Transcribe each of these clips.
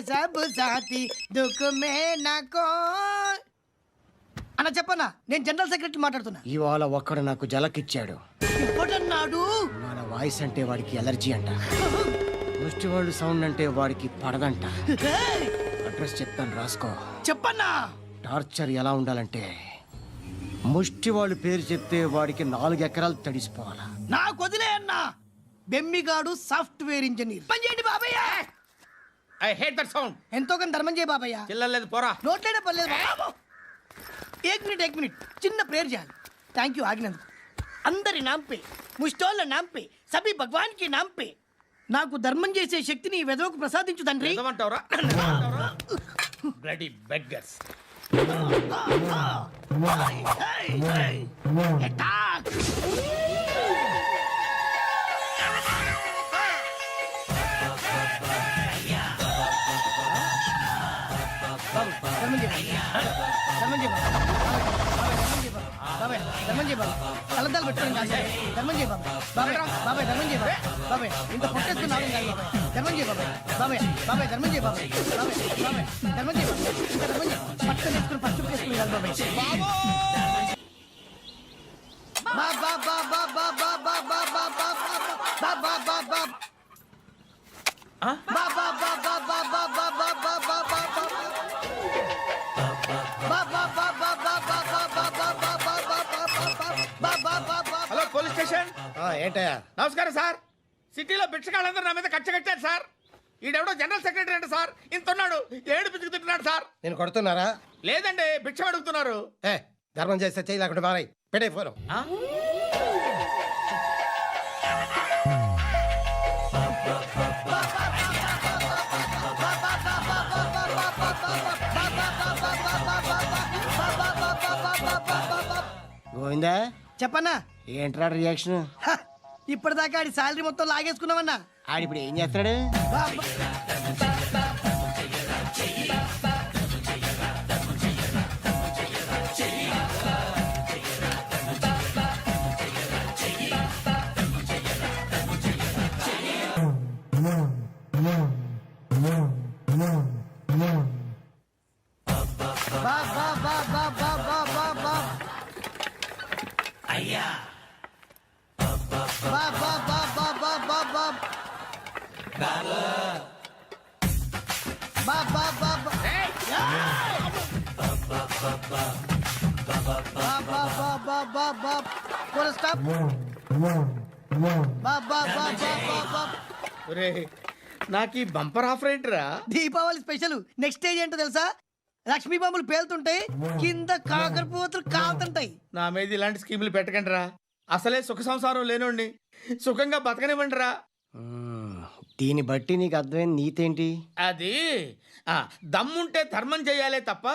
Sub Saathi దుఃఖ మే నాకో అన్న చెప్పన్నా, నేను జనరల్ సెక్రటరీ మాట్లాడుతున్నా. ఇవాళ ఒక్కడు నాకు జలకిచ్చాడు. ఇప్పుడన్నాడు మన వాయిస్ అంటే వాడికి ఎలర్జీ అంట, ముష్టి వాళ్ళు సౌండ్ అంటే వాడికి పడదంట. అడ్రస్ చెప్తాను రాసుకో. చెప్పన్నా. టార్చర్ ఎలా ఉండాలంటే ముష్టి వాళ్ళు పేరు చెప్తే వాడికి 4 ఎకరాలు తడిసిపోవాలా. నాకు వదిలే అన్నా. బెమ్మిగాడు సాఫ్ట్వేర్ ఇంజనీర్. పని చేయండి బాబయ్య. I hate that sound. ఎంతో కొంత ధర్మం చేయ బాబయ్య. చిల్లలేదు పోరా. నోట్లేనే పర్లేదు బాబు. एक मिनट చిన్న ప్రేయర్ చేయాలి. థ్యాంక్ యూ ఆగినందుకు. అందరి నామ్ పే, ముష్టోళ్ళ నామ్ పే, సభీ భగవాన్ కి నామ్ పే నాకు ధర్మం చేసే శక్తిని ఈ వెదవకు ప్రసాదించు తండ్రి. ఏమంటావురా? Bloody beggars. అటాక్. ధర్మం చేయ బాబాయ్, ధర్మం చేయ బాబాయ్. కలద్దాలు పెట్టుకోండి కాదు ధర్మం చేయ బాబాయ్. బాబాయ్ ధర్మం చేయ బాబాయ్. ఇంత పొట్టేసుకున్నావు కాదు బాబాయ్. ధర్మం చేయ బాబాయ్. బాబాయ్ ధర్మం చేయ బాబాయ్. ధర్మం చేయ బాబాయ్. ఇంకా ధర్మం చేయ. పట్టుకొని వేసుకుని ఫస్ట్ వేసుకుని కాదు బాబాయ్. Hello police station. ఏంటయ్యా? నమస్కారం సార్. సిటీలో భిక్షగాళ్ళందరూ నా మీద కచ్చ కట్టారు సార్. ఈడెవడో జనరల్ సెక్రటరీ అంటే సార్, ఇంత ఉన్నాడు, ఏడు పిచ్చుకు తింటున్నాడు సార్. నేను కొడుతున్నారా? లేదండి, భిక్ష అడుగుతున్నారు. ధర్మం చేస్తే చేయి, లేకుండా మారాయి. పెట్టే ఫోన్. గోవిందా చెప్పన్నా. ఏంట్రా రియాక్షన్? ఇప్పటిదాకా ఆడి శాలరీ మొత్తం లాగేసుకున్నామన్నా. ఆడిప్పుడు ఏం చేస్తాడు? నాకు ఈ బంపర్ ఆఫర్ ఏంటిరా? దీపావళి స్పెషల్. నెక్స్ట్ స్టేజ్ ఏంటో తెలుసా? లక్ష్మీ బాంబులు పేలుతుంటాయి, కింద కాకరపోతులు కాలుతుంటాయి. నా మీద ఇలాంటి స్కీములు పెట్టకండి రా. అసలే సుఖ సంసారం లేనోండి, సుఖంగా బతకనివ్వండి రా. దీన్ని బట్టి నీకు అర్థమైన నీతేంటి? అది దమ్ముంటే ధర్మం చేయాలే తప్ప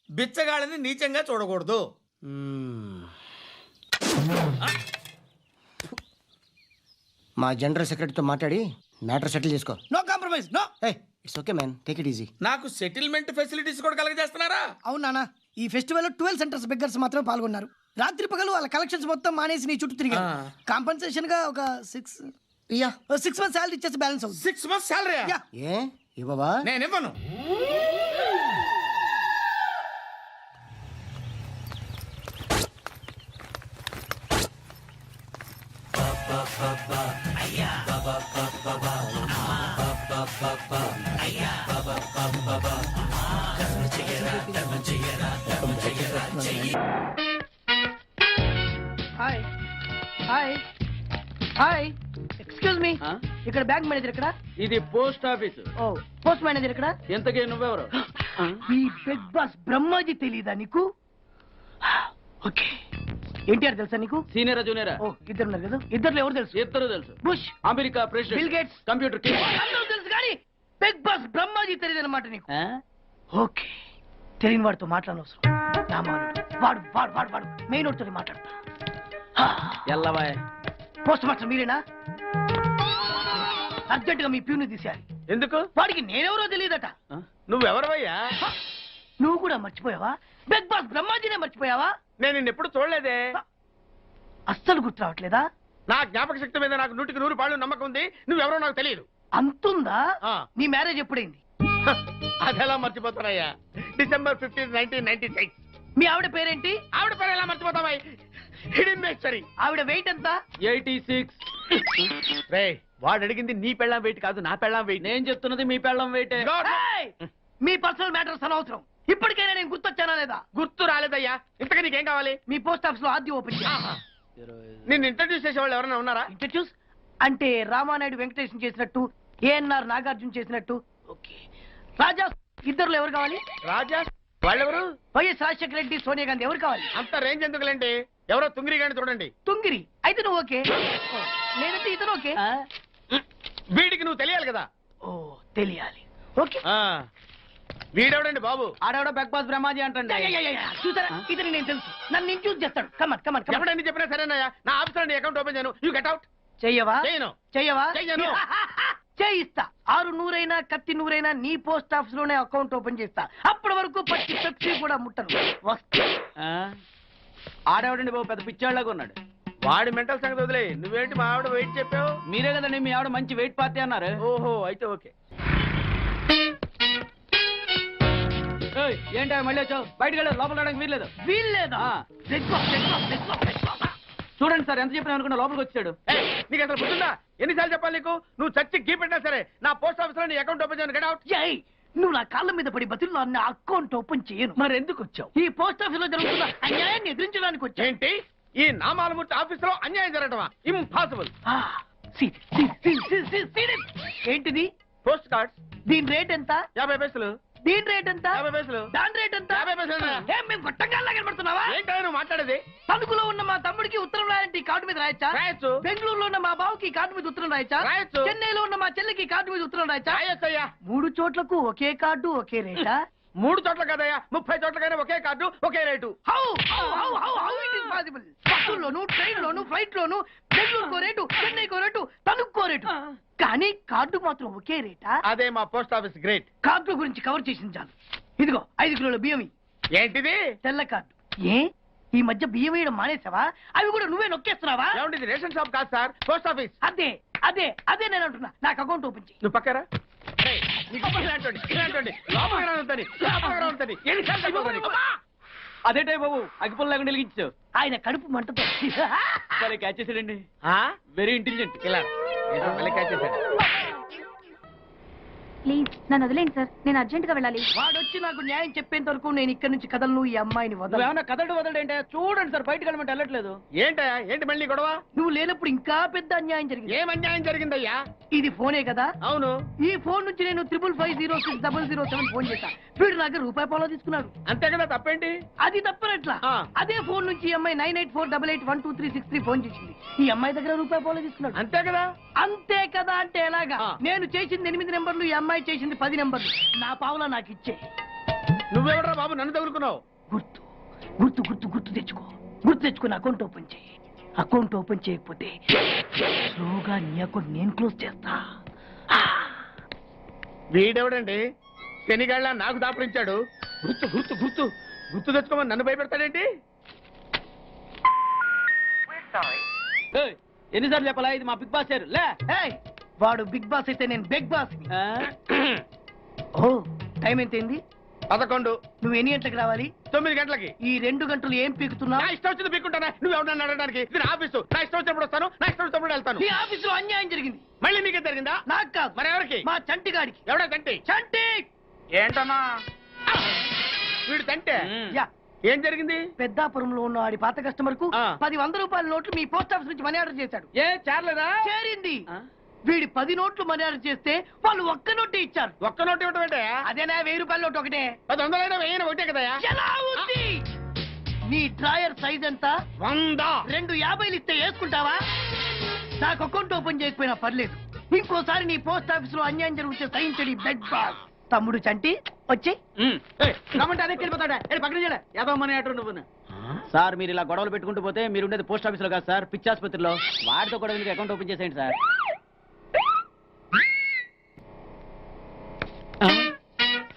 బిచ్చగాళ్ళని నీచంగా చూడకూడదు. మా జనరల్ సెక్రటరీతో మాట్లాడి మ్యాటర్ సెటిల్ చేసుకో. No compromise. No. It's okay man, take it easy. నాకు సెటిల్మెంట్ ఫెసిలిటీస్ కూడా కలగజేస్తున్నారా? అవును నాన్న. ఈ ఫెస్టివల్ 12 సెంటర్స్ బెగ్గర్స్ మాత్రం పాల్గొన్నారు. రాత్రి పగలు వాళ్ళ కలెక్షన్స్ మొత్తం మానేసి నీ చుట్టూ తిరిగారు. కాంపన్సేషన్ గా ఒక 6 months శాలరీ ఇచ్చేసి బ్యాలెన్స్ అవుతుంది. 6 months శాలరీ? ఏ ఇవ్వవా? నేను ఇవ్వను. Hi hi hi, excuse me. ఇక్కడ బ్యాంక్ మేనేజర్ ఇక్కడ? ఇది పోస్ట్ ఆఫీస్. ఓ, పోస్ట్ మేనేజర్ ఇక్కడ? ఎంతకే నువ్వెవరు? ఈ బిగ్ బాస్ బ్రహ్మాజీ తెలీదా నీకు? ఓకే. ఎన్టీఆర్ తెలుసా నీకు? సీనియరా జూనియరా? ఓ, ఇద్దరు ఉన్నారు కదా. ఇద్దరు ఎవరు తెలుసు? ఇద్దరు తెలుసు. Bush, America president, bill gates, computer king. అందరూ తెలుసు కానీ బిగ్ బాస్ బ్రహ్మాజీ తెలియదు అనమాట నీకు. ఓకే, తెలియని వాడితో మాట్లాడనవసరం. వాడు వాడు వాడు వాడు మెయిన్ వాడితో మాట్లాడతా. ఎల్లవాయ్. పోస్ట్ మాస్టర్ మీరేనా? అర్జెంట్ గా మీ ప్యూని తీసేయాలి. ఎందుకు? వాడికి నేనెవరో తెలియదట. నువ్వెవరవయ్యా? నువ్వు కూడా మర్చిపోయావా? బిగ్ బాస్ బ్రహ్మాజీనే మర్చిపోయావా? నేను నిన్నెప్పుడు చూడలేదే. అస్సలు గుర్తు రావట్లేదా? నా జ్ఞాపక శక్తి మీద నాకు 100కి 100 పాళ్ళు నమ్మకం ఉంది. నువ్వెవరో నాకు తెలియదు. అంతుందా? ఆ. నీ మ్యారేజ్ ఎప్పుడైంది? అది ఎలా మర్చిపోతానయ్యా? December 15, 1996. మీ ఆవిడ పేరేంటి? ఆవిడ పేరు ఎలా మర్చిపోతావా? హిడింబేశ్వరి. ఆవిడ వెయిట్ ఎంత? 86. రే, వాడు అడిగింది నీ పెళ్ళాం వెయిట్ కాదు, నా పెళ్ళాం వెయిట్. నేను చెప్తున్నది మీ పెళ్ళం వెయిటే. ఏయ్! మీ పర్సనల్ మ్యాటర్స్ అనవసరం. ఇప్పటికైనా నేను గుర్తొచ్చానా లేదా? గుర్తు రాలేదయ్యా. ఇంతకీ నీకేం కావాలి? మీ పోస్ట్ ఆఫీస్ లో ఆద్యం ఓపెన్ చేయాలి. నిన్ను ఇంట్రడ్యూస్ చేసే వాళ్ళు ఎవరైనా ఉన్నారా? ఇంట్రడ్యూస్ అంటే రామానాయుడు వెంకటేశం చేసినట్టు, ఏఎన్ఆర్ నాగార్జున చేసినట్టు. ఓకే, రాజా ఇద్దరులో ఎవరు కావాలి? రాజా వాళ్ళెవరు? వైఎస్ రాజశేఖర రెడ్డి, సోనియా గాంధీ ఎవరు కావాలి? అంత రేంజ్ ఎందుకులేండి, ఎవరో తుంగిరి గాని చూడండి. తుంగిరి అయితే నువ్వు ఓకే, లేదంటే ఇతను ఓకే. వీడికి నువ్వు తెలియాలి కదా. ఓ తెలియాలి. ఓకే, వీడెవడండి బాబు? ఆడవిడ బిగ్ బాస్ బ్రహ్మాజీ అంటండి. చూసారా, ఇతని నేను తెలుసు, నన్ను ఇంట్రడ్యూస్ చేస్తాడు. Come on come on come on. ఎప్పుడైనా చెప్పినా సరేనయ్యా, నా ఆఫీస్ లో అకౌంట్ ఓపెన్ చేయను. You get out. చెయ్యవా? చేయను. చెయ్యవా? చెయ్యను. చేయిస్తా. 6 నూరైనా కత్తి నూరైనా నీ పోస్ట్ ఆఫీస్ లోనే అకౌంట్ ఓపెన్ చేస్తా. అప్పటి వరకు పచ్చి పెప్సీ కూడా ముట్టను. వస్తా. ఆడవిడండి బాబు పెద్ద పిచ్చాళ్ళగా ఉన్నాడు. వాడి మెంటల్ సంగతి వదిలే. నువ్వేంటి మా ఆవిడ వెయిట్ చెప్పావు? మీరే కదండి మీ ఆవిడ మంచి వెయిట్ పార్టీ అన్నారు. ఓహో, అయితే ఓకే. ఏంటో మళ్ళీ వచ్చావు? బయటకు వెళ్ళి లోపల రావడానికి వీల్లేదు. వీల్లేదా? చూడండి సార్, ఎంత చెప్పినా అనుకున్నా లోపలికి వచ్చాడు. ఏయ్, నీకు అసలు గుర్తుందా? ఎన్నిసార్లు చెప్పాలి నీకు? నువ్వు చచ్చి గీ పెట్టినా సరే నా పోస్ట్ ఆఫీస్ లో నీ అకౌంట్ ఓపెన్ చేయను. Get out. ఏయ్, నువ్వు నా కాళ్ళ మీద పడి బతులు నా అకౌంట్ ఓపెన్ చేయను. మరి ఎందుకు వచ్చావు? ఈ పోస్ట్ ఆఫీస్ లో జరుగుతున్న అన్యాయాన్ని ఎదిరించడానికి వచ్చా. ఏంటి? ఈ నామాలమూర్తి ఆఫీస్ లో అన్యాయం జరగటమా? ఇంపాసిబుల్. ఏంటిది? Post cards. దీని రేట్ ఎంత? 50 పైసలు. దీని రేట్ ఎంత? 50 పైసలు. దాని రేట్ ఎంత? 50 పైసలు. ఏం మేము గొట్టంగాల్లా కనబడుతున్నావా? ఏంటో నువ్వు మాట్లాడేది? తణుకులో ఉన్న మా తమ్ముడికి ఉత్తరం రాయంటే ఈ కార్డు మీద రాయచ్చా? రాయొచ్చు. బెంగళూరులో ఉన్న మా బావుకి ఈ కార్డు మీద ఉత్తరం రాయచ్చా? రాయొచ్చు. చెన్నైలో ఉన్న మా చెల్లికి ఈ కార్డు మీద ఉత్తరం రాయచ్చా? రాయొచ్చయ్యా. 3 చోట్లకు ఒకే కార్డు ఒకే రేటా? 3 చోట్ల కదయ్యా, 30 చోట్లకైనా ఒకే కార్డు ఒకే rate. How it is possible? బస్సుల్లోను, ట్రైన్ లోను, ఫ్లైట్ లోను బెంగళూరుకో రేటు, చెన్నైకో రేటు, తణుక్కో రేటు, కానీ కార్డు మాత్రం ఒకే రేటా? అదే మా పోస్ట్ ఆఫీస్ గ్రేట్. కార్డు గురించి కవర్ చేసింది చాలు. ఇదిగో 5 కిలోల బియ్యం. ఏంటిది? తెల్ల కార్డు. ఏ ఈ మధ్య బియ్యం వేయడం మానేసావా? అవి కూడా నువ్వే నొక్కేస్తున్నావా? ఏమంటే రేషన్ షాప్ కాదు సార్, పోస్ట్ ఆఫీస్. అదే అదే అదే నేను అంటున్నా. నాకు అకౌంట్ ఓపెన్ చేయి. నువ్వు పక్కరా. అదేటే బాబు అగ్గిపుల్ల లేకుండా వెలిగించావు. ఆయన కడుపు మంటతో సరే క్యాచ్ చేసాడండి. Very intelligent. ఇలా మళ్ళీ catch చేశాడు. ప్లీజ్ నన్ను వదిలేండి సార్, నేను అర్జెంట్ గా వెళ్ళాలి. వాడొచ్చి నాకు న్యాయం చెప్పేంత వరకు నేను ఇక్కడి నుంచి కదలను. ఈ అమ్మాయిని వదలను. ఏమన్నా కదలడు వదలంటే చూడండి సార్, బయటకు వెళ్ళమంటే వెళ్ళట్లేదు. ఏంటయ్యా, ఏంటి మళ్ళీ గొడవ? నువ్వు లేనప్పుడు ఇంకా పెద్ద అన్యాయం జరిగింది. ఏం అన్యాయం జరిగిందయ్యా? ఇది ఫోనే కదా? అవును. ఈ ఫోన్ నుంచి నేను 555060007 ఫోన్ చేశా. వీడు నాకు ₹1 తీసుకున్నాడు. అంతే కదా, తప్పేంటి? అది తప్పనట్లా. ఆ. అదే ఫోన్ నుంచి ఈ అమ్మాయి 9848812363 ఫోన్ చేసింది. ఈ అమ్మాయి దగ్గర ₹1 తీసుకున్నాడు. అంతే కదా. అంతే కదా అంటే ఎలాగా? ఆ. నేను చేసింది 8 నెంబర్లు, ఈ అమ్మాయి చేసింది 10 నెంబర్లు. నా పావులా నాకు ఇచ్చే. నువ్వెవడరా బాబు నన్ను తగులుకున్నావు? గుర్తు గుర్తు గుర్తు గుర్తు తెచ్చుకో. గుర్తు తెచ్చుకుని అకౌంట్ ఓపెన్ చేయి. అకౌంట్ ఓపెన్ చేయకపోతే స్లోగా నీ అకౌంట్ నేను క్లోజ్ చేస్తా. వీడెవడండి శనిగాళ్ళ నాకు దాపరించాడు? గుర్తు గుర్తు గుర్తు గుర్తు తెచ్చుకోమని నన్ను భయపెడతాడేంటి? ఏయ్, ఎన్నిసార్లు చెప్పాలా ఇది మా బిగ్ బాస్ సార్ లే. ఏయ్, వాడు బిగ్ బాస్ అయితే నేను బిగ్ బాస్. ఆ? ఓ టైం ఎంతైంది? 11. నువ్వు ఎన్ని గంటలకు రావాలి? 9 గంటలకి. ఈ 2 గంటలు ఏం పీకుతున్నావు? నా ఇష్టం వచ్చింది పీక్కుంటానా? నువ్వు ఎవడన్నా అడగడానికి? ఇది నా ఆఫీసు. నా ఇష్టం వచ్చినప్పుడు వస్తాను, నా ఇష్టం వచ్చినప్పుడు వెళ్తాను. నీ ఆఫీసులో అన్యాయం జరిగింది. మళ్ళీ మీకే జరిగిందా? నాకు కాదు, మరి ఎవరికి? మా చంటి గాడికి. ఎవడా తంటి? చంటి ఏంటన్నా వీడు తంటే? యా, ఏం జరిగింది? పెద్దాపురంలో ఉన్న వాడి పాత కస్టమర్ కు ఆ. 10 రూపాయల నోట్లు మీ పోస్ట్ ఆఫీస్ నుంచి మనీ ఆర్డర్ చేశాడు. ఏ చేరలేదా? చేరింది. ఆ? వీడి 10 నోట్లు మనీ ఆర్డర్ చేస్తే వాళ్ళు 1 నోటే ఇచ్చారు. ఒక్క నోటు ఇవ్వటం ఏంటే? అదేనా ₹1000 నోటు ఒకటే. 100 వెయ్యి ఒకటే కదయా? ఎలా ఉంది? నీ డ్రాయర్ సైజ్ ఎంత? 100. 2 50లు ఇస్తే వేసుకుంటావా? నాకు అకౌంట్ ఓపెన్ చేయకపోయినా పర్లేదు. ఇంకోసారి నీ పోస్ట్ ఆఫీస్ లో అన్యాయం జరిగితే సహించడి బెడ్ బాస్. తమ్ముడు చంటి వచ్చి రమ్మంటే అదే వెళ్ళిపోతాడా? పక్కన చేయలే యాదవ్ మనీ ఆటో నువ్వు. సార్ మీరు ఇలా గొడవలు పెట్టుకుంటూ పోతే మీరు ఉండేది పోస్ట్ ఆఫీస్ లో కాదు సార్, పిచ్చి ఆసుపత్రిలో. వాడితో కూడా మీకు అకౌంట్ ఓపెన్ చేసేయండి సార్.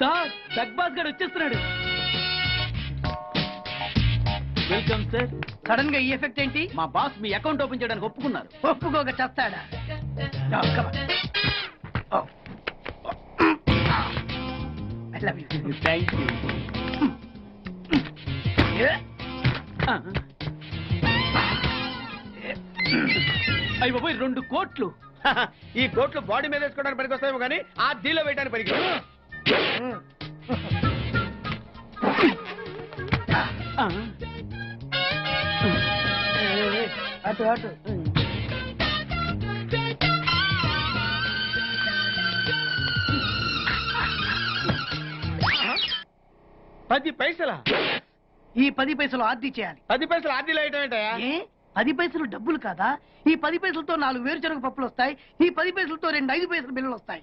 సార్ బిగ్ బాస్ గారు వచ్చేస్తున్నాడు. Welcome sir. సడన్ గా ఈ ఎఫెక్ట్ ఏంటి? మా బాస్ మీ అకౌంట్ ఓపెన్ చేయడానికి ఒప్పుకున్నారు. ఒప్పుకోక చస్తాడా? Thank you. అయ్య బాబోయ్ 2 కోట్లు. ఈ కోట్లు బాడీ మీద వేసుకోవడానికి పనికి వస్తాయేమో కానీ ఆ దీలో వేయడానికి పనికి అటు అటు 10 పైసలా? ఈ 10 పైసలు ఆర్డీ చేయాలి. 10 పైసలు ఆర్డీలో వేయటం ఏంటయ్యా? ఏ 10 పైసలు డబ్బులు కాదా? ఈ 10 పైసలతో 4 వేరుశనగ పప్పులు వస్తాయి. ఈ 10 పైసలతో 2 5 పైసల బిల్లులు వస్తాయి.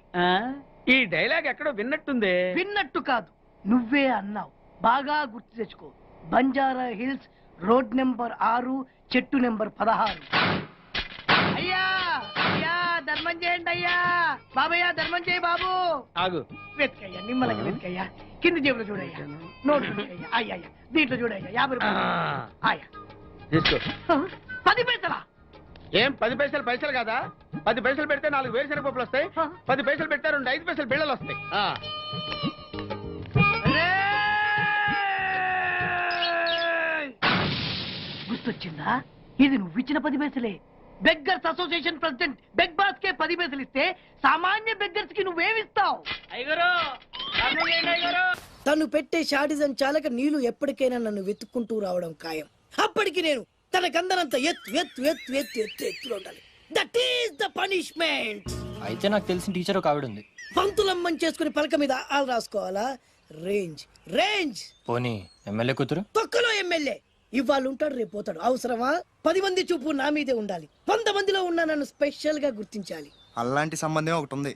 ఈ డైలాగ్ ఎక్కడో విన్నట్టుంది. విన్నట్టు కాదు, నువ్వే అన్నావు. బాగా గుర్తు తెచ్చుకో. బంజారా హిల్స్, రోడ్ నెంబర్ 6, చెట్టు నెంబర్ 16. అయ్యా అయ్యా ధర్మం చేయండి అయ్యా. బాబయ్యా ధర్మం చేయి బాబు. ఆగు. వెతికయ్యా, నిమ్మలంగా వెతికయ్యా. కింది జేబులో చూడయ్యా. నోట్ చూడయ్యా. అయ్యా అయ్యా దీంట్లో చూడయ్యా. 50 రూపాయలు. అయ్యా తీసుకో. 10 పైసలా? ఏం 10 పైసలు పైసలు కదా? 10 పైసలు పెడితే 4 వేరుశనగ పప్పులు వస్తాయి. 10 పైసలు పెడితే 2 5 పైసలు బిళ్ళలు వస్తాయి. గుర్తొచ్చిందా? ఇది నువ్వు ఇచ్చిన 10 పైసలే. Beggars association president beg boss కే 10 పైసలు ఇస్తే సామాన్య బెగ్గర్స్ కి నువ్వేమిస్తావు? తను పెట్టే షాడిజం చాలక నీళ్లు ఎప్పటికైనా నన్ను వెతుక్కుంటూ రావడం ఖాయం. అప్పటికి నేను తనకందనంత ఎత్తులో ఉండాలి. That is the punishment. అయితే నాకు తెలిసిన టీచర్ ఒక ఆవిడ ఉంది. పంతులమ్మని చేసుకుని పలక మీద ఆలు రాసుకోవాలా? Range range. పోనీ ఎమ్మెల్యే కూతురు? తొక్కలో ఎమ్మెల్యే. ఇవాళ ఉంటాడు, రేపు పోతాడు. అవసరమా? 10 మంది చూపు నా మీదే ఉండాలి. 100 మందిలో ఉన్న నన్ను స్పెషల్ గా గుర్తించాలి. అలాంటి సంబంధం ఒకటి ఉంది.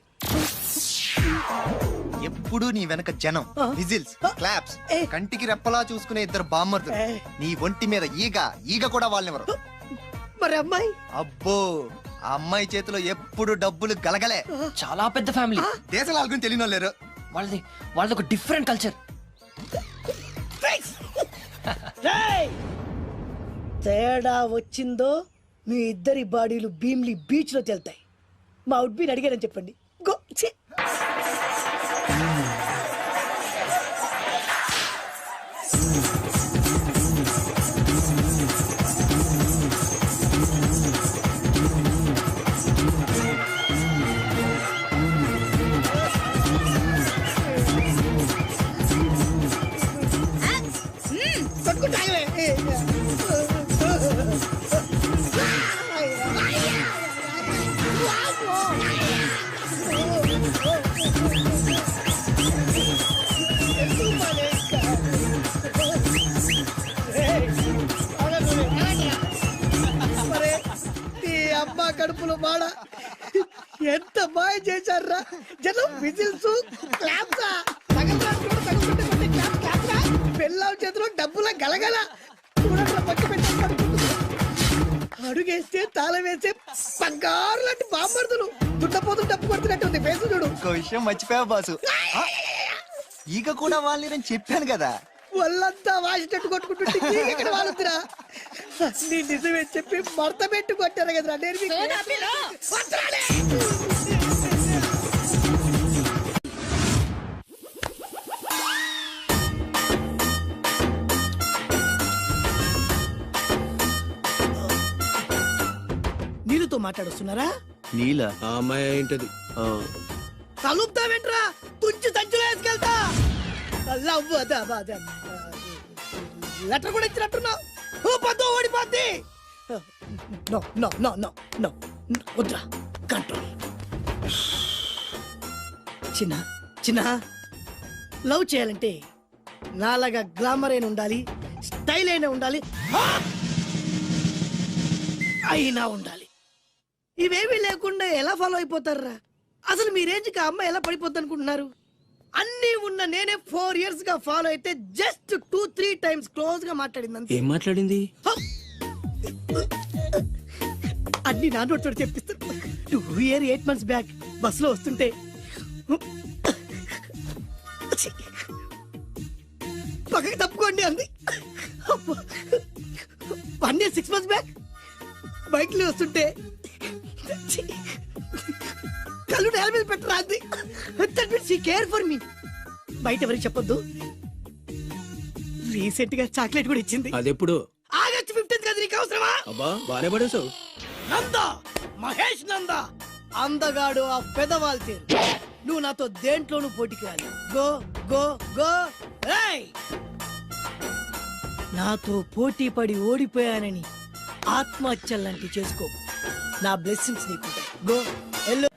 ఎప్పుడు నీ వెనక జనం, విజిల్స్, క్లాప్స్, కంటికి రెప్పలా చూసుకునే 2 బామ్మర్దులు. నీ ఒంటి మీద ఈగ కూడా వాళ్ళెవరు. మరి అమ్మాయి? అబ్బో, ఆ అమ్మాయి చేతిలో ఎప్పుడు డబ్బులు గలగలే. చాలా పెద్ద ఫ్యామిలీ. దేశాల గురించి తెలియని లేరు. వాళ్ళది ఒక డిఫరెంట్ కల్చర్. తేడా వచ్చిందో మీ ఇద్దరి బాడీలు భీమ్లీ బీచ్ లో తేలుతాయి. మా ఉడ్బీని అడిగారని చెప్పండి. గో. అమ్మా కడుపులో మాడ ఎంత మాయ చేశారా జనం. విజిల్స్, క్లాప్సా, పిల్లల చేతిలో డబ్బుల గలగల. అడుగేస్తే తాళం వేస్తే బంగారు లాంటి బాంబర్దులు. దుడ్డపోతులు డబ్బు కొడుతున్నట్టు ఉంది ఫేసు చూడు. ఇంకో విషయం మర్చిపోయావు బాసు. ఈగ కూడా వాళ్ళని నేను చెప్పాను కదా. వాళ్ళంతా వాసినట్టు కొట్టుకుంటుంటే ఇక్కడ వాళ్ళురా. నీ నిజమే చెప్పి మడత పెట్టి కొట్టారు కదరా. నేను నీళ్ళతో మాట్లాడుస్తున్నారా? నీల ఆ అమ్మాయి ఏంటది? కలుపుతావేంట్రా? తుంచి సంచులో వేసుకెళ్తా. లెటర్ కూడా ఇచ్చినట్టున్నావు. పద్దు ఓడిపోద్ది. No no no no no వద్రా. కంట్రోల్. చిన్న లవ్ చేయాలంటే నాలాగా గ్లామర్ అయినా ఉండాలి, స్టైల్ అయినా ఉండాలి, అయినా ఉండాలి. ఇవేమీ లేకుండా ఎలా ఫాలో అయిపోతారా? అసలు మీ రేంజ్కి ఆ అమ్మాయి ఎలా పడిపోద్ది అనుకుంటున్నారు? అన్ని ఉన్న నేనే 4 years గా ఫాలో అయితే జస్ట్ 2-3 times క్లోజ్ గా మాట్లాడింది. ఏం మాట్లాడింది? అన్ని నా నోటితో చెప్పిస్తాను. 2 years 8 months బ్యాక్ బస్ లో వస్తుంటే పక్కకి తప్పుకోండి అంది. 1 year 6 months బ్యాక్ బైక్ లో వస్తుంటే కళ్ళు నేల మీద పెట్టరా అంది. Care for me. బయట ఎవరికి చెప్పొద్దు. రీసెంట్ గా చాక్లెట్ కూడా ఇచ్చింది. అదెప్పుడు? ఆగస్ట్ 15 కదా, నీకు అవసరమా? అబ్బా బానే పడేసావు. నంద, మహేష్ నంద, అందగాడు ఆ పెదవాల్ తీరు. నువ్వు నాతో దేంట్లోనూ పోటీకి రాలి. Go go go. ఏయ్! నాతో పోటీ పడి ఓడిపోయానని ఆత్మహత్యలాంటి చేసుకో. నా బ్లెస్సింగ్స్ నీకు. Go yellow.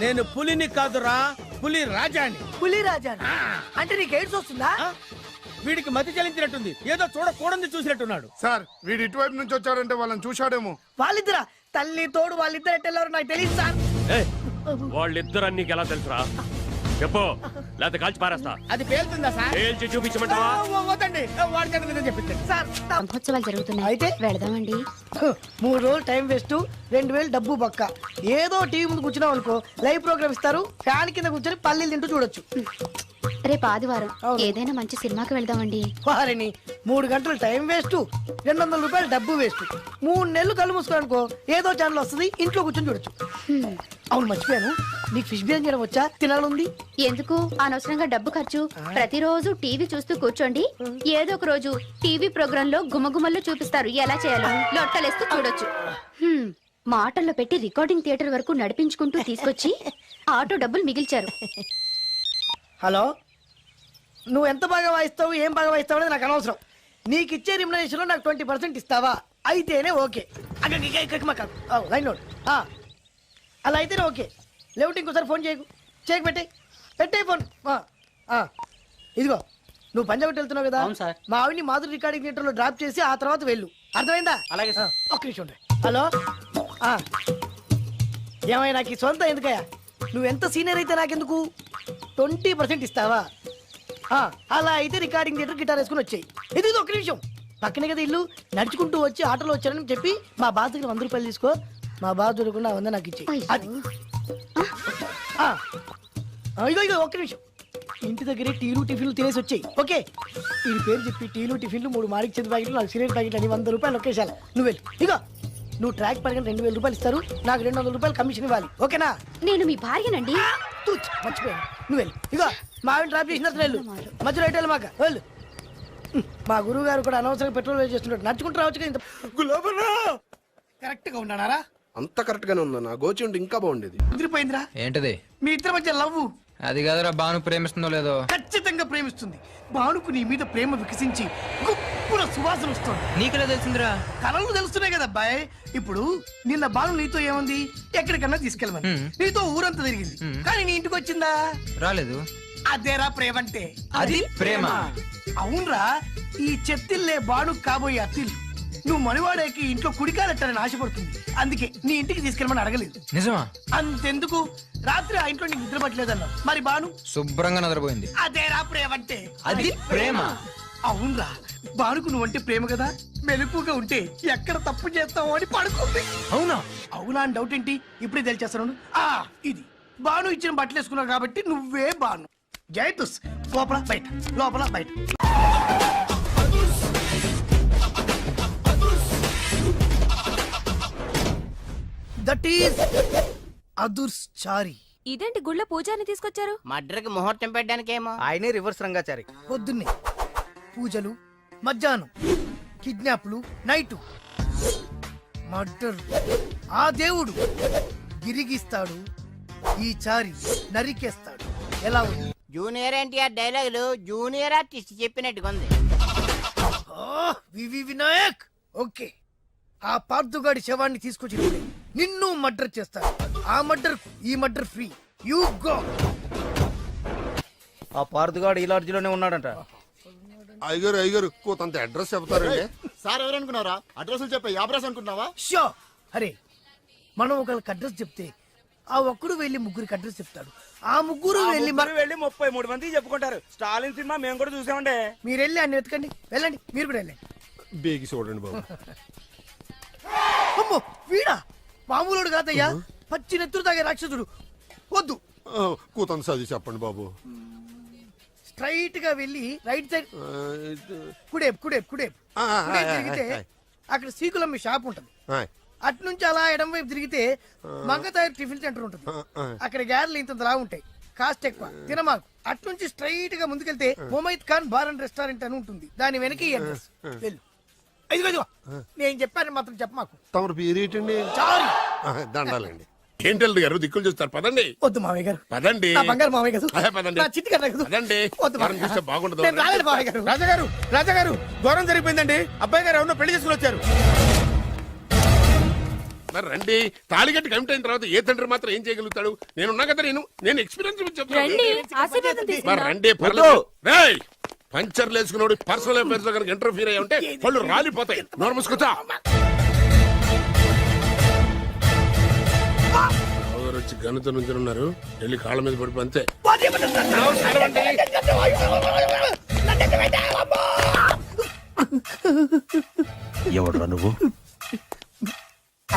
నేను పులిని కాదురా, పులి రాజాని. పులి రాజా అంటే నీకు ఎయిడ్స్ వస్తుందా? వీడికి మతి చెల్లించినట్టుంది, ఏదో చూడకూడదు చూసినట్టున్నాడు. సార్ వీడు ఇటువైపు నుంచి వచ్చాడంటే వాళ్ళని చూశాడేమో. వాళ్ళిద్దరా? తల్లి తోడు వాళ్ళిద్దరు ఎట్టెళ్ళారు నాకు తెలియదు సార్. వాళ్ళిద్దరు నీకు ఎలా తెలుసురా? చెప్పు, లేకపోతే కాల్చి పారేస్తా. అది పేలుతుందా సార్? పేల్చి చూపించమంటావా? వద్దండి, వాడి చేత నిజం చెప్పించండి. సార్ బ్రహ్మోత్సవాలు జరుగుతున్నాయి, అయితే వెళదామండి. 3 రోజులు టైం వేస్ట్, 2000 డబ్బు బక్క. ఏదో టీవీ ముందు కూర్చున్నావు అనుకో, లైవ్ ప్రోగ్రామ్ ఇస్తారు, ఫ్యాన్ కింద కూర్చొని పల్లీలు తింటూ చూడొచ్చు. రేపు ఆదివారం అవును. ఏదైనా మంచి సినిమాకి వెళ్దామండి. వారిని 3 గంటలు టైం వేస్ట్, 200 రూపాయలు డబ్బు వేస్ట్. 3 నెలలు కళ్ళు మూసుకోనుకో, ఏదో ఛానల్ వస్తుంది, ఇంట్లో కూర్చొని చూడొచ్చు. అవును మర్చిపోయాను, నీకు ఫిష్ బిర్యానీ చేయడం వచ్చా? తినాలంది. ఎందుకు అనవసరంగా డబ్బు ఖర్చు? ప్రతిరోజు టీవీ చూస్తూ కూర్చోండి, ఏదో ఒక రోజు టీవీ ప్రోగ్రామ్ లో గుమగుమల్లో చూపిస్తారు ఎలా చేయాలో. లొట్టలేస్తూ చూడొచ్చు. మాటల్లో పెట్టి రికార్డింగ్ థియేటర్ వరకు నడిపించుకుంటూ తీసుకొచ్చి ఆటో డబ్బులు మిగిల్చారు. హలో, నువ్వు ఎంత బాగా వాయిస్తావు, ఏం బాగా వాయిస్తావు అనేది నాకు అనవసరం. నీకు ఇచ్చే రిమ్యునరేషన్ లో నాకు 20% ఇస్తావా? అయితేనే ఓకే. Line note. అలా అయితేనే ఓకే. లేవుటి ఇంకోసారి ఫోన్ చేయకు. పెట్టే ఫోన్. ఇదిగో, నువ్వు పంజాబ్ వెళ్తున్నావు కదా, అవును సార్. మా ఆవిడ్ని మాధురి రికార్డింగ్ థియేటర్ లో డ్రాప్ చేసి ఆ తర్వాత వెళ్ళు. అర్థమైందా? అలాగే సార్. ఒక్క నిమిషం ఉండు. హలో, ఏమైనా నాకు ఈ సొంత ఎందుకయ్యా? నువ్వు ఎంత సీనియర్ అయితే నాకెందుకు? 20% ఇస్తావా? అలా అయితే రికార్డింగ్ థియేటర్ గిటార్ వేసుకుని వచ్చాయి. ఇది ఒక్క నిమిషం, పక్కనే కదా ఇల్లు. నడుచుకుంటూ వచ్చి ఆటోలో వచ్చారని చెప్పి మా బాస్ దగ్గర 100 రూపాయలు తీసుకో. మా బాస్ దొరకకుండా 100 నాకు ఇచ్చేయి. అది ఇగో ఒక్క నిమిషం. ఇంటి దగ్గరే టీలు టిఫిన్లు తినేసి వచ్చాయి. ఓకే, ఈ పేరు చెప్పి టీలు టిఫిన్లు 3 మారికి చెంది ప్యాకెట్లు, 4 సిగరెట్ ప్యాకెట్లు అని 100 రూపాయలు ఒకేసారి. నువ్వు వెళ్ళు. ఇగో, నువ్వు ట్రాక్ పరంగా 2000 రూపాయలు ఇస్తారు, నాకు 200 రూపాయలు కమిషన్ ఇవ్వాలి. ఓకేనా? నేను మీ భార్యనండి. మర్చిపోయాను. నువ్వు వెళ్ళు. ఇగో, మా ఆవిడ డ్రాప్ చేసిన వెళ్ళు. మధ్యలో అయితే మాకు వెళ్ళు. మా గురువు గారు కూడా అనవసరంగా పెట్రోల్ వేస్ట్ చేస్తున్నాడు. నడుచుకుంటూ రావచ్చు. ఇంత కరెక్ట్ గా ఉన్నారా? అంత కరెక్ట్ గానే ఉందా? నా గోచి ఉంటే ఇంకా బాగుండేది. కుదిరిపోయిందిరా. ఏంటది? మీ ఇద్దరి మధ్య లవ్. అది కాదురా, బాను ప్రేమిస్తుందో లేదో. ఖచ్చితంగా ప్రేమిస్తుంది. బానుకు నీ మీద ప్రేమ వికసించి గుప్పున సువాసన వస్తుంది. నీకెలా తెలిసిందిరా? కలలు తెలుస్తున్నాయి కదా అబ్బాయి. ఇప్పుడు నిన్న బాను నీతో ఏముంది, ఎక్కడికన్నా తీసుకెళ్ళమని నీతో ఊరంతా తిరిగింది, కానీ నీ ఇంటికి వచ్చిందా? రాలేదు. అదేరా ప్రేమ అంటే. అది ప్రేమ. అవునరా, ఈ చెత్తిల్లే బాను కాబోయే అత్తిల్లు. నువ్వు మనివాడేకి ఇంట్లో కుడికాలెట్టాలని ఆశపడుతుంది, అందుకే నీ ఇంటికి తీసుకెళ్ళమని అడగలేదు. నిజమా? అంతెందుకు, రాత్రి ఆ ఇంట్లో నీకు నిద్ర పట్టలేదన్నా. మరి బాను శుభ్రంగా నిద్రపోయింది. అదేరా ప్రేమ అంటే. అది ప్రేమ. అవునరా, బానుకు నువ్వంటే ప్రేమ కదా. మెలకుగా ఉంటే ఎక్కడ తప్పు చేస్తావు అని పడుకుంది. అవునా? అవునా అని డౌట్ ఏంటి, ఇప్పుడే తెలిచేస్తాను. ఇది బాను ఇచ్చిన బట్టలు వేసుకున్నావు కాబట్టి నువ్వే బాను. జైతుస్ లోపల బయట, లోపల బయట. దట్ ఈస్ అదుర్స్ చారి. ఇదేంటి గుళ్ళ పూజాని తీసుకొచ్చారు? మడ్రకి ముహూర్తం పెట్టడానికేమో. ఆయనే రివర్స్ రంగాచారి. పొద్దున్నే పూజలు, మధ్యాహ్నం కిడ్నాప్లు, నైటు మర్డర్. ఆ దేవుడు గిరిగిస్తాడు, ఈ చారి నరికేస్తాడు. ఎలా ఉంది? జూనియర్ ఎన్టీఆర్ డైలాగులు జూనియర్ ఆర్టిస్ట్ చెప్పినట్టుగా ఉంది. వివి వినాయక్. ఓకే, ఆ పార్థుగాడి శవాన్ని తీసుకొచ్చి నిన్ను మర్డర్ చేస్తాడు. ఆ మర్డర్ ఈ మర్డర్ ఫ్రీ. You go. ఆ పార్థుగాడు ఈ లాడ్జిలోనే ఉన్నాడంట. అయ్యగారు కొంత అడ్రస్ చెప్తారండి. సార్ ఎవరనుకున్నారా? అడ్రస్ చెప్పే అడ్రస్ అనుకున్నావా? షో. అరే, మనం ఒకరికి అడ్రస్ చెప్తే ఆ ఒక్కడు వెళ్ళి ముగ్గురికి అడ్రస్ చెప్తాడు. ఆ ముగ్గురు వెళ్ళి 33 మంది చెప్పుకుంటారు. స్టాలిన్ సినిమా మేము కూడా చూసామండి. మీరు వెళ్ళి అన్ని వెతకండి. వెళ్ళండి, మీరు కూడా వెళ్ళండి. బేగి చూడండి బాబు. అమ్మో, వీడా? మామూలుడు కాదయ్యా, పచ్చి నెత్తురు తాగే రాక్షసుడు. వద్దు, కూతంత చదివి చెప్పండి బాబు. స్ట్రైట్ గా వెళ్ళి రైట్ సైడ్ కుడేపు కుడేపు కుడేపు కుడేపు తిరిగితే అక్కడ సీకులమ్మి షాప్ ఉంటది. అటు నుంచి అలా ఎడం వైపు తిరిగితే మంగతాయర్ టిఫిన్ సెంటర్ ఉంటుంది. అక్కడ గ్యారెలు ఇంతలా ఉంటాయి, కాస్ట్ ఎక్కువ, తినమాకు. అటు నుంచి స్ట్రైట్ గా ముందుకెళ్తే Mumaith Khan bar and restaurant అని ఉంటుంది. దాని వెనక ఈ అడ్రస్. వెళ్ళు. ఇదిగో ఇదిగో, నేను చెప్పాను మాత్రం చెప్పమాకు. తమరు పేరేటండి? సారీ. దండాలండి. ఏంటల్లుడు గారు దిక్కులు చూస్తారు, పదండి. వద్దు మామయ్య గారు, పదండి. నా బంగారు మామయ్య గారు, అదే పదండి. నా చిట్టి కట్ట గారు. పదండి. వద్దు మామయ్య ఎవరిని చూస్తే గారు. బాగుండదు. నేను రాలేదు మామయ్య గారు. రాజాగారు రాజాగారు ఘోరం జరిగిపోయిందండి. అబ్బాయి గారు ఎవరినో పెళ్లి చేసుకుని వచ్చారు. మరి రండి. తాళిగట్టి కమిట్ అయిన తర్వాత ఏ తండ్రి మాత్రం ఏం చేయగలుగుతాడు? నేనున్నా కదా, నేను ఎక్స్పీరియన్స్ చెప్తాను. మరి రండి, పర్లేదు. రేయ్, పంచర్లు వేసుకున్నాడు పర్సనల్ అఫైర్స్ లో కనుక ఇంటర్ఫీర్ అయ్యి ఉంటే వాళ్ళు రాలిపోతాయి. నోరు మూసుకుంటా. వచ్చి గనుత నుంచి ఉన్నారు, వెళ్ళి కాళ్ళ మీద పడిపో అంతే. ఎవడ్రా నువ్వు?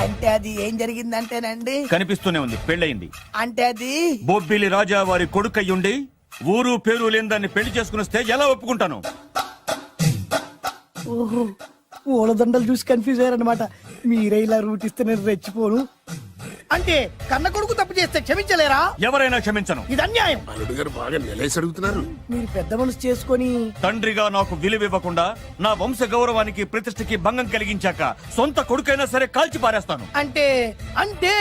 అంటే అది ఏం జరిగిందంటేనండి, కనిపిస్తూనే ఉంది, పెళ్ళయింది. అంటే అది బొబ్బిలి రాజా వారి కొడుకయ్యుండి ఊరు పేరు లేని దాన్ని పెళ్లి చేసుకుని వస్తే ఎలా ఒప్పుకుంటాను? ఓహో, ఓలదండలు చూసి కన్ఫ్యూజ్ అయ్యారనమాట. మీరే ఇలా రూట్ ఇస్తే నేను రెచ్చిపోను. అంటే కన్న కొడుకు తప్పు చేస్తే క్షమించలేరా? ఎవరైనా క్షమించను. ఇది అన్యాయం. అల్లుడు గారు బాగా నిలేసి అడుగుతున్నారు. మీరు పెద్ద మనసు చేసుకొని తండ్రిగా నాకు విలువ ఇవ్వకుండా నా వంశ గౌరవానికి ప్రతిష్టకి భంగం కలిగించాక సొంత కొడుకైనా సరే కాల్చి పారేస్తాను. అంటే అంటే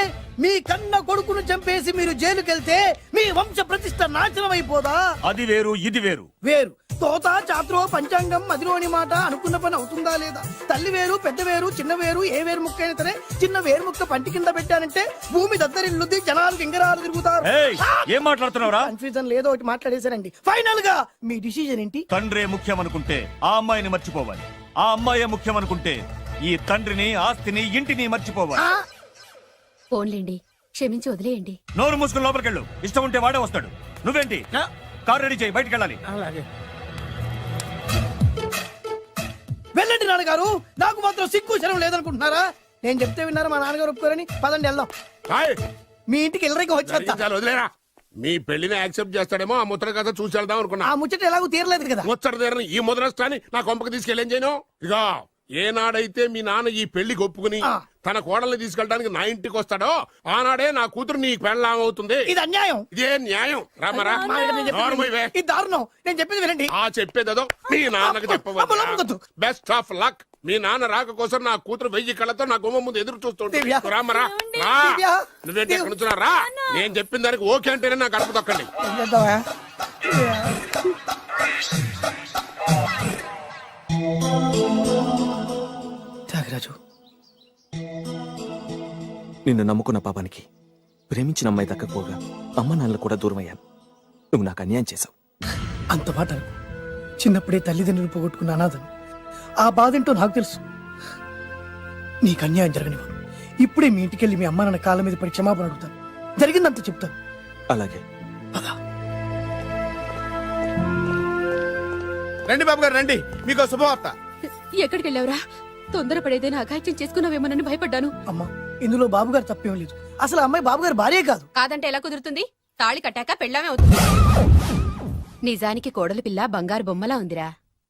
మీ కన్న కొడుకును చంపేసి మీరు జైలుకెళ్తే మీ వంశ ప్రతిష్ట నాశనం అయిపోదా? అది వేరు, ఇది వేరు. వేరు. తోత చాత్రో పంచాంగం మదిలోని మాట అనుకున్న పని అవుతుందా లేదా? తల్లి వేరు, పెద్ద వేరు, చిన్న వేరు, ఏ వేరు ముక్క అయినా సరే చిన్న వేరు ముక్క పంటి కింద పెట్టానంటే భూమి దద్దరిల్లుద్ది, జనాలు గింగరాలు తిరుగుతారు. ఏయ్, ఏం మాట్లాడుతున్నావురా? కన్ఫ్యూజన్ లేదో ఒకటి మాట్లాడేశారండి. ఫైనల్ గా మీ డిసిజన్ ఏంటి? తండ్రే ముఖ్యం అనుకుంటే ఆ అమ్మాయిని మర్చిపోవాలి. ఆ అమ్మాయే ముఖ్యం అనుకుంటే ఈ తండ్రిని, ఆస్తిని, ఇంటిని మర్చిపోవాలి. ఫోన్లేండి, క్షమించి వదిలేయండి. నోరు మూసుకుని లోపలికెళ్ళు. ఇష్టం ఉంటే వాడే వస్తాడు. నువ్వేంటి? కారు రెడీ చేయి, బయటికి వెళ్ళాలి. వెళ్ళండి నాన్నగారు, నాకు మాత్రం సిగ్గు శరం లేదనుకుంటున్నారా? నేను చెప్తే విన్నారా మా నాన్నగారు ఒప్పుకోరని? పదండి వెళ్దాం. మీ ఇంటికి ఎల్లరికి వచ్చేస్తా. వదిలేరా. మీ పెళ్లిని యాక్సెప్ట్ చేస్తాడేమో, ఆ ముద్ర కథ చూసి వెళ్దాం అనుకున్నా. ఆ ముచ్చట ఎలాగో తీరలేదు కదా. ముచ్చట తీరని ఈ ముద్రష్టాన్ని నా కొంపకి తీసుకెళ్ళేం చేయను. ఇక ఏనాడైతే మీ నాన్న ఈ పెళ్లికి ఒప్పుకుని తన కోడల్ని తీసుకెళ్ళడానికి నా ఇంటికి వస్తాడో ఆనాడే నా కూతురు నీ పెళ్ళాం అవుతుంది. ఇది అన్యాయం. ఇదే న్యాయం. రామరా, ఇది దారుణం. నేను చెప్పేది వినండి. ఆ చెప్పేదో మీ నాన్నకు చెప్పవచ్చు. Best of luck. మీ నాన్న రాక కోసం నా కూతురు 1000 కళ్ళతో నా గుమ్మ ముందు ఎదురు చూస్తుంటే. రామరా, నువ్వేంటి ఎక్కడ నుంచున్నా రా. నేను చెప్పిన దానికి ఓకే అంటేనే నా గడప తొక్కండి. త్యాగరాజు, నిన్ను నమ్ముకున్న పాపానికి ప్రేమించిన అమ్మాయి దక్కకపోగా అమ్మ నాన్నలు కూడా దూరం అయ్యాను. నువ్వు నాకు అన్యాయం చేశావు. అంత మాట అనకు. చిన్నప్పుడే తల్లిదండ్రులు పోగొట్టుకున్న అనాథను. ఆ బాధేంటో నాకు తెలుసు. నీకు అన్యాయం జరగనివ్వను. ఇప్పుడే మీ ఇంటికెళ్ళి మీ అమ్మ నాన్న కాళ్ళ మీద పడి క్షమాపణ అడుగుతాను. జరిగిందంత చెప్తాను. అలాగే. రండి బాబు గారు, రండి. మీకు శుభవార్త. ఎక్కడికి వెళ్ళావురా? తొందరపడేదైనా అఘాయిత్యం చేసుకున్నావేమోనని భయపడ్డాను. అమ్మా, ఇందులో బాబుగారు తప్పేం లేదు. అసలు అమ్మాయి బాబుగారు భార్యే కాదు. కాదంటే ఎలా కుదురుతుంది? తాళి కట్టాక పెళ్ళామే అవుతుంది. నిజానికి కోడలి పిల్ల బంగారు బొమ్మలా ఉందిరా.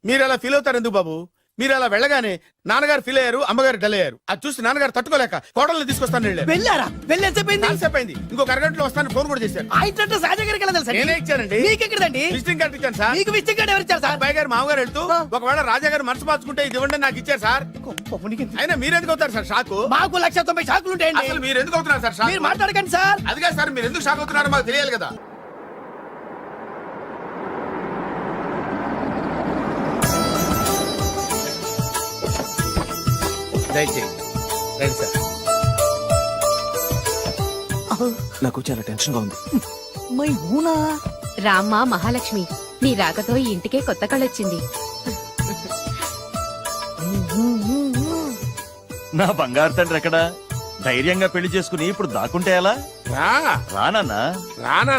మీరు అలా ఫీల్ అవుతారు ఎందుకు బాబు? మీరు అలా వెళ్ళగానే నాన్నగారు ఫీల్ అయ్యారు, అమ్మగారు డల్ అయ్యారు. అది చూసి నాన్నగారు తట్టుకోలేక కోడల్ని తీసుకొస్తాను వెళ్ళారా? వెళ్ళేసేపోయింది. ఇంకొక అరగంటలో వస్తాను ఫోన్ కూడా చేశారు. ఆ ఇంట్లో సాజా గారికి ఎలా తెలుసా? నేనే ఇచ్చానండి. మీకెక్కడండి? విజిటింగ్ కార్డు ఇచ్చాను సార్. మీకు విజిటింగ్ కార్డు ఎవరు ఇచ్చారు సార్? అబ్బాయి గారు మామగారు వెళ్తూ ఒకవేళ రాజా గారు మనసు మార్చుకుంటే ఇది ఇవ్వండి నాకు ఇచ్చారు సార్. అయినా మీరు ఎందుకు అవుతారు సార్ షాకు? మాకు 190 షాకులు ఉంటాయండి. అసలు మీరు ఎందుకు అవుతున్నారు సార్ షాక్? మీరు మాట్లాడకండి సార్. అదిగా సార్, మీరు ఎందుకు షాక్ అవుతున్నారో మాకు తెలియాలి కదా. Right sir. నాకు చాలా టెన్షన్ గా ఉంది. మై ఊనా రామ్మ మహాలక్ష్మి, నీ రాకతో ఈ ఇంటికే కొత్త కళొచ్చింది. నా బంగారు తండ్రి ఎక్కడా? ధైర్యంగా పెళ్లి చేసుకుని ఇప్పుడు దాక్కుంటే ఎలా? రానా రానా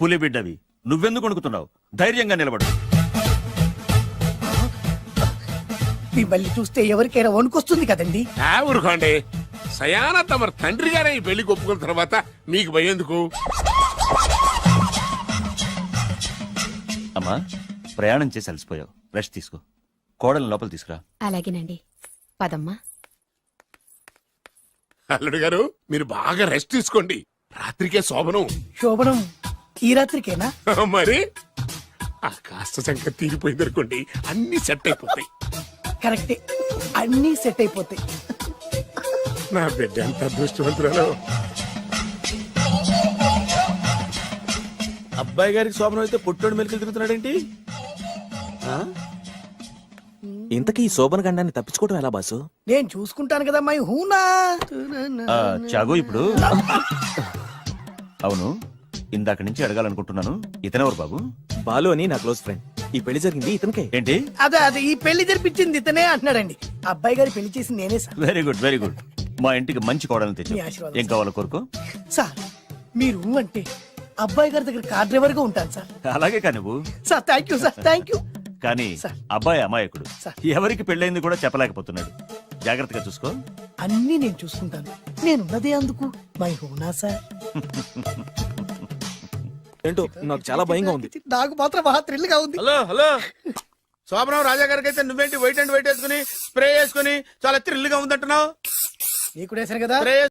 పులి బిడ్డవి నువ్వెందుకు వణుకుతున్నావు? ధైర్యంగా నిలబడు. మిమ్మల్ని చూస్తే ఎవరికైనా వణుకొస్తుంది కదండి. ఊరుకోండి. సయానా తమ తండ్రి గారే ఈ పెళ్లి ఒప్పుకున్న తర్వాత మీకు భయందుకు? అమ్మా ప్రయాణం చేసి అలసిపోయావు, రెస్ట్ తీసుకో. కోడలు లోపల తీసుకురా. అలాగేనండి, పదమ్మా. అల్లుడు గారు మీరు బాగా రెస్ట్ తీసుకోండి. రాత్రికే శోభనం. శోభనం ఈ రాత్రికేనా? మరి ఆ కాస్త సంఖ్య తీరిపోయింది అనుకోండి, అన్ని సెట్ అయిపోతాయి. కరెక్టే, అన్నీ సెట్ అయిపోతాయి. నా బిడ్డ ఎంత అదృష్టవంతురాలు. అబ్బాయి గారికి శోభనం అయితే పుట్టోడు మెలికలు తిరుగుతున్నాడేంటి? ఇంతకీ ఈ శోభన గండాన్ని తప్పించుకోవడం ఎలా బాసు? నేను చూసుకుంటాను కదా మై హూనా. చాగు ఇప్పుడు. అవును, ఇందాక నుంచి అడగాలనుకుంటున్నాను, ఇతనెవరు బాబు? బాలు అని నా క్లోజ్ ఫ్రెండ్. ఈ పెళ్లి జరిగింది ఇతనికే. ఏంటి? అదే ఈ పెళ్లి జరిపించింది ఇతనే అంటున్నాడండి. అబ్బాయి గారి పెళ్లి చేసింది నేనే sir. Very good very good. మా ఇంటికి మంచి కోడలు తెచ్చు. మీ ఆశీర్వాదం ఏం కావాలో కోరుకో. సార్ మీరు అంటే అబ్బాయి గారి దగ్గర కార్ డ్రైవర్ గా ఉంటాను సార్. అలాగే కానీ నువ్వు. Sir thank you sir, thank you. కానీ సార్. అబ్బాయి అమాయకుడు, సార్. ఎవరికి పెళ్ళైంది కూడా చెప్పలేకపోతున్నాడు. జాగ్రత్తగా చూసుకో. అన్నీ నేను చూసుకుంటాను. నేనున్నదే అందుకు మై హూనా సార్. ఏంటో నాకు చాలా భయంగా ఉంది. నాకు మాత్రం బాగా థ్రిల్ గా ఉంది. హలో హలో, శోభనం రాజా గారికి అయితే నువ్వేంటి వైట్ అండ్ వైట్ వేసుకుని స్ప్రే వేసుకుని చాలా థ్రిల్ గా ఉందంటున్నావు? నీకు వేసాను కదా. స్ప్రే